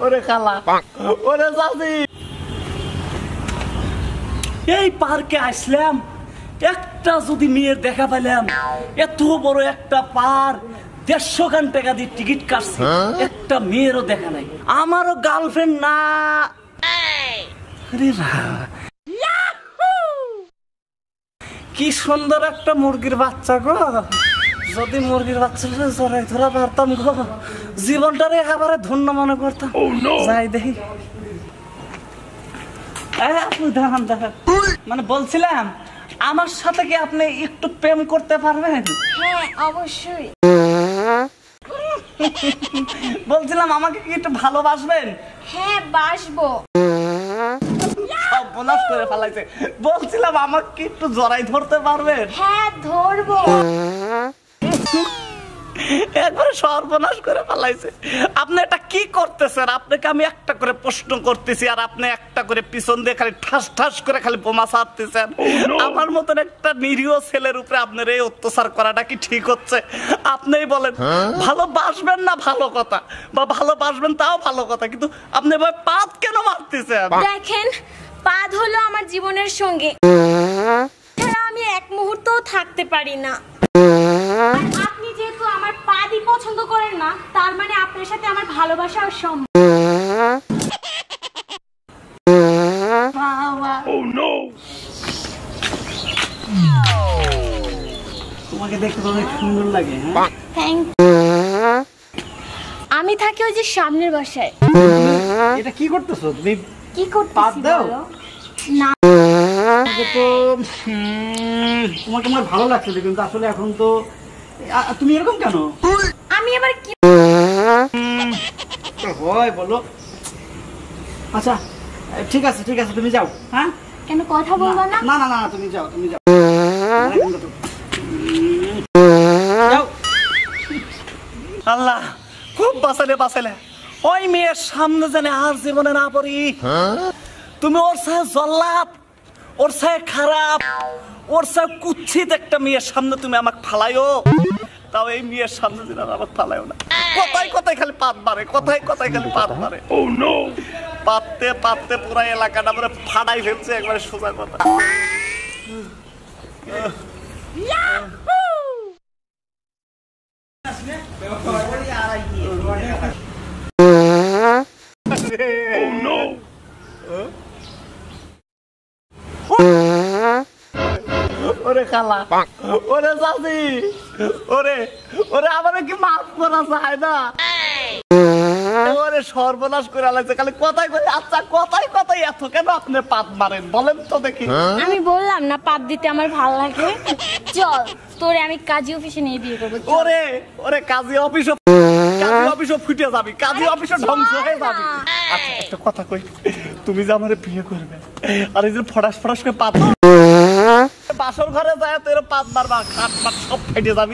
ওরে খালা ওরে চাচি এই পার্কে আসলাম একটা যদি মেয়ের দেখা পেলাম এত বড় একটা পার্ক 150 খান টাকা দিয়ে টিকিট কাটছি একটা মেয়েরও দেখা নাই আমারও গার্লফ্রেন্ড না কি সুন্দর একটা মুরগির বাচ্চা গো যদি মুরগির বাচ্চা জড়াই ধরা পারতাম গো জীবনটারে একেবারে ধন্য মনে করতাম যাই দেখি আপনি দেখান দেখান মানে বলছিলাম আমার সাথে কি আপনি একটু প্রেম করতে পারবেন? হ্যাঁ অবশ্যই। বলছিলাম আমাকে কি একটু ভালোবাসবেন? হ্যাঁ বাসবো। সর্বনাশ করে ফেলাইছে বলছিলাম আমাকে কি একটু জড়াই ধরতে পারবেন? হ্যাঁ ধরবো। একবারে সর্বনাশ করে ফেলাইছে আপনি এটা কি করতেছেন আপনাকে আমি একটা করে প্রশ্ন করতেছি আর আপনি একটা করে পিছন দিয়ে খালি ঠাস ঠাস করে খালি বোমা ছাড়তেছেন আমার মতন একটা নিরীহ ছেলের উপরে আপনার এই অত্যাচার করাটা কি ঠিক হচ্ছে আপনিই বলেন ভালোবাসবেন না ভালো কথা বা ভালোবাসবেন তাও ভালো কথা কিন্তু আপনি ভাই পাদ কেন মারতেছেন দেখেন পাদ হলো আমার জীবনের সঙ্গী ছাড়া আমি এক মুহূর্তও থাকতে পারি না আপনি যেহেতু আমার পাদই পছন্দ করেন না তার মানে আপনার সাথে আমার ভালোবাসা আর সম্পর্ক তোমাকে দেখতে অনেক সুন্দর লাগে থ্যাংক আমি থাকি ওই যে সামনের বাসায় এটা কি করতেছো তুমি কি করতেছি পাদ দাও না তো তোমাকে আমার ভালো লাগছে কিন্তু আসলে এখন তো তুমি এরকম কেন আমি আবার কি হয় বলো আচ্ছা ঠিক আছে তুমি যাও হ্যাঁ কেন কথা বলবো না না না না তুমি যাও যাও আল্লাহ খুব বাঁচালে ওই মেয়ের সামনে জানে আর জীবনে না পড়ি তুমি ওর সাথে জল্লাদ ওর সাথে খারাপ ওর সাথে কুচ্ছিত একটা মেয়ের সামনে তুমি আমাকে ফালাইও তাও এই মেয়ের সামনে যেন আমাকে ফালাইও না কথায় খালি পাত মারে কথায় খালি পাত মারে ও নো পাততে পুরো এলাকাটা পুরো ফাড়াই ফেলছে একবারে সোজা কথা ওরে খালা ওরে চাচি ওরে আমারে কি মাফ করা যায় না ওরে সর্বনাশ করে আলাইছে খালি কথাই আচ্ছা কথাই এত কেন আপনি পাত মারেন বলেন তো দেখি আমি বললাম না পাত দিতে আমার ভালো লাগে চল তোরে আমি কাজী অফিসে নিয়ে বিয়ে করবো ওরে কাজী অফিসও ফুটে যাবি কাজী অফিসও ধ্বংস হয়ে যাবি আচ্ছা একটা কথা কই তুমি যে আমারে বিয়ে করবে আর এই যে ফটাস করে পাত বাসর ঘরে যায় তোর পাত মারবা খাট মাট সব ফেটে যাবি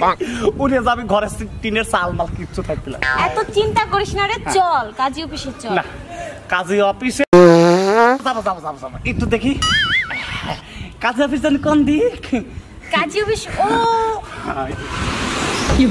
উড়ে যাবি ঘরে টিনের চাল মাল কিচ্ছু থাকবে না এত চিন্তা করিস না রে চল কাজী অফিসে চল না কাজী অফিসে যাবো একটু দেখি কাজী অফিস জানি কোন দিক কাজী অফিস ও কি